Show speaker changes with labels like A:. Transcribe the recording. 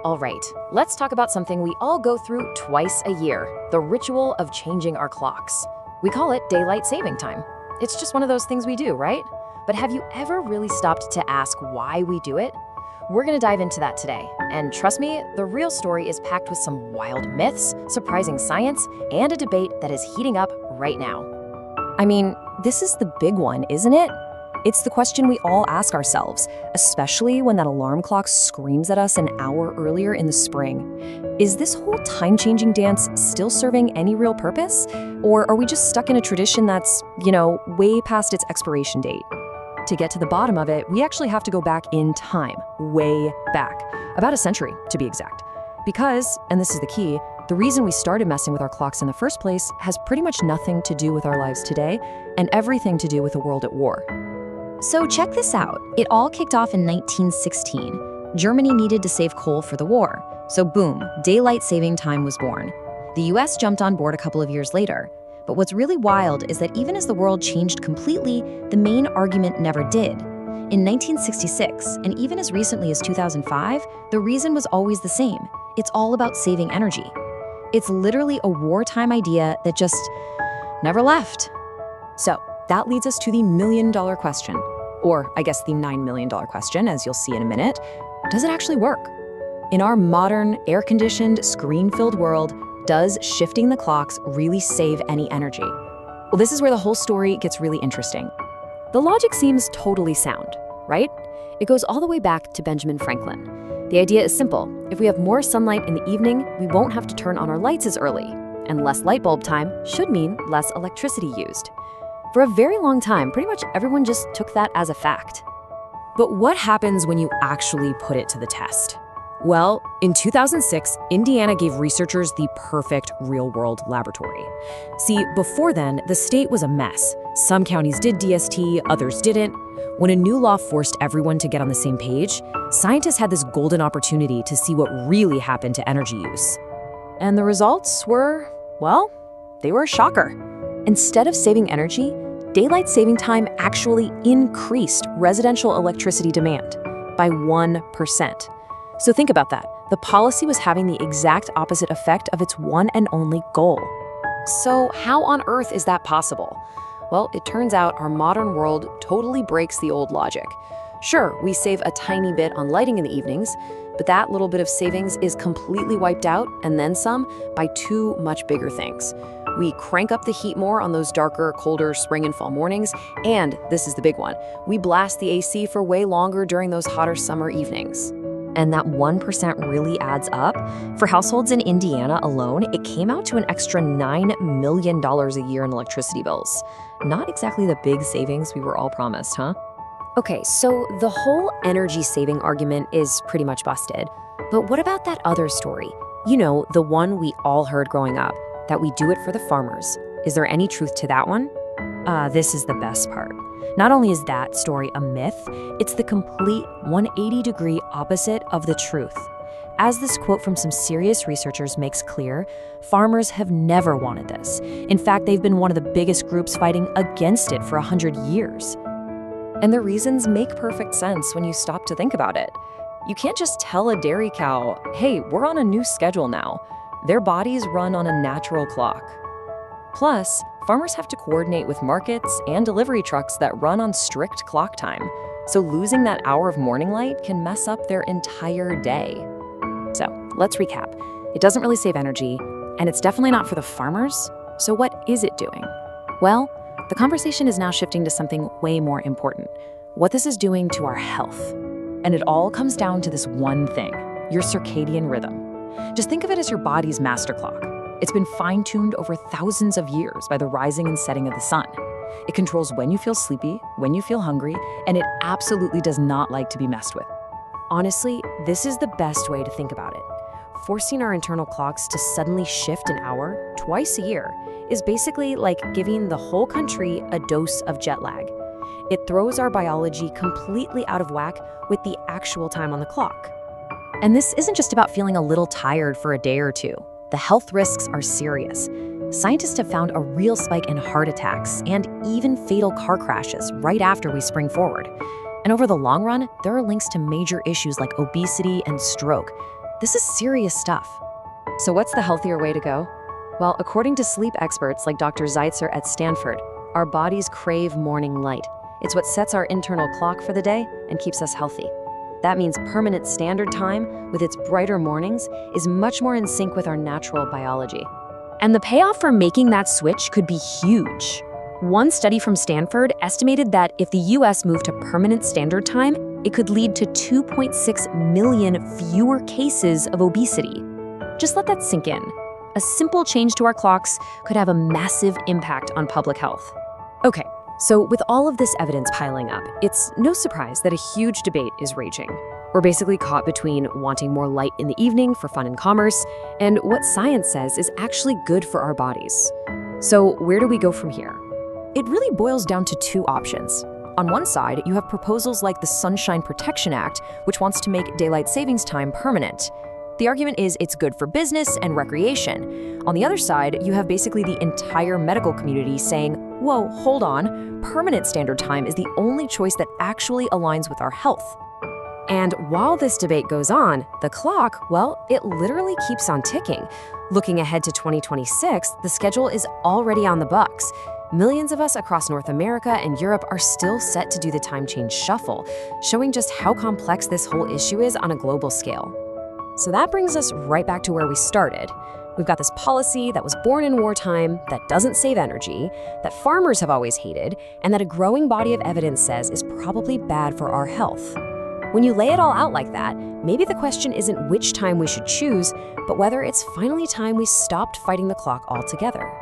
A: All right, let's talk about something we all go through twice a year, the ritual of changing our clocks. We call it daylight saving time. It's just one of those things we do, right? But have you ever really stopped to ask why we do it? We're gonna dive into that today. And trust me, the real story is packed with some wild myths, surprising science, and a debate that is heating up right now. I mean, this is the big one, isn't it? It's the question we all ask ourselves, especially when that alarm clock screams at us an hour earlier in the spring. Is this whole time-changing dance still serving any real purpose? Or are we just stuck in a tradition that's, way past its expiration date? To get to the bottom of it, we actually have to go back in time, way back, about a century to be exact. Because, and this is the key, the reason we started messing with our clocks in the first place has pretty much nothing to do with our lives today and everything to do with a world at war.
B: So check this out. It all kicked off in 1916. Germany needed to save coal for the war. So boom, daylight saving time was born. The US jumped on board a couple of years later. But what's really wild is that even as the world changed completely, the main argument never did. In 1966, and even as recently as 2005, the reason was always the same. It's all about saving energy. It's literally a wartime idea that just never left. So that leads us to the million-dollar question. Or I guess the $9 million question, as you'll see in a minute. Does it actually work? In our modern, air-conditioned, screen-filled world, does shifting the clocks really save any energy? Well, this is where the whole story gets really interesting.
A: The logic seems totally sound, right? It goes all the way back to Benjamin Franklin. The idea is simple. If we have more sunlight in the evening, we won't have to turn on our lights as early. And less light bulb time should mean less electricity used. For a very long time, pretty much everyone just took that as a fact. But what happens when you actually put it to the test? Well, in 2006, Indiana gave researchers the perfect real-world laboratory. See, before then, the state was a mess. Some counties did DST, others didn't. When a new law forced everyone to get on the same page, scientists had this golden opportunity to see what really happened to energy use. And the results were, well, they were a shocker. Instead of saving energy, daylight saving time actually increased residential electricity demand by 1%. So think about that. The policy was having the exact opposite effect of its one and only goal. So how on earth is that possible? Well, it turns out our modern world totally breaks the old logic. Sure, we save a tiny bit on lighting in the evenings, but that little bit of savings is completely wiped out, and then some, by two much bigger things. We crank up the heat more on those darker, colder spring and fall mornings, and this is the big one, we blast the AC for way longer during those hotter summer evenings.
B: And that 1% really adds up. For households in Indiana alone, it came out to an extra $9 million a year in electricity bills. Not exactly the big savings we were all promised, huh?
A: Okay, so the whole energy saving argument is pretty much busted. But what about that other story? You know, the one we all heard growing up, that we do it for the farmers. Is there any truth to that one? This is the best part. Not only is that story a myth, it's the complete 180-degree opposite of the truth. As this quote from some serious researchers makes clear, farmers have never wanted this. In fact, they've been one of the biggest groups fighting against it for 100 years. And the reasons make perfect sense when you stop to think about it. You can't just tell a dairy cow, hey, we're on a new schedule now. Their bodies run on a natural clock. Plus, farmers have to coordinate with markets and delivery trucks that run on strict clock time. So losing that hour of morning light can mess up their entire day. So let's recap. It doesn't really save energy, and it's definitely not for the farmers. So what is it doing? Well, the conversation is now shifting to something way more important. What this is doing to our health. And it all comes down to this one thing, your circadian rhythm. Just think of it as your body's master clock. It's been fine-tuned over thousands of years by the rising and setting of the sun. It controls when you feel sleepy, when you feel hungry, and it absolutely does not like to be messed with. Honestly, this is the best way to think about it. Forcing our internal clocks to suddenly shift an hour twice a year is basically like giving the whole country a dose of jet lag. It throws our biology completely out of whack with the actual time on the clock. And this isn't just about feeling a little tired for a day or two. The health risks are serious. Scientists have found a real spike in heart attacks and even fatal car crashes right after we spring forward. And over the long run, there are links to major issues like obesity and stroke.
B: This is serious stuff.
A: So what's the healthier way to go? Well, according to sleep experts like Dr. Zeitzer at Stanford, our bodies crave morning light. It's what sets our internal clock for the day and keeps us healthy. That means permanent standard time, with its brighter mornings, is much more in sync with our natural biology. And the payoff for making that switch could be huge. One study from Stanford estimated that if the US moved to permanent standard time, it could lead to 2.6 million fewer cases of obesity. Just let that sink in. A simple change to our clocks could have a massive impact on public health. Okay, so with all of this evidence piling up, it's no surprise that a huge debate is raging. We're basically caught between wanting more light in the evening for fun and commerce, and what science says is actually good for our bodies. So where do we go from here?
B: It really boils down to two options. On one side, you have proposals like the Sunshine Protection Act, which wants to make daylight savings time permanent. The argument is it's good for business and recreation. On the other side, you have basically the entire medical community saying, whoa, hold on, permanent standard time is the only choice that actually aligns with our health.
A: And while this debate goes on, the clock, well, it literally keeps on ticking. Looking ahead to 2026, the schedule is already on the books. Millions of us across North America and Europe are still set to do the time change shuffle, showing just how complex this whole issue is on a global scale. So that brings us right back to where we started. We've got this policy that was born in wartime, that doesn't save energy, that farmers have always hated, and that a growing body of evidence says is probably bad for our health. When you lay it all out like that, maybe the question isn't which time we should choose, but whether it's finally time we stopped fighting the clock altogether.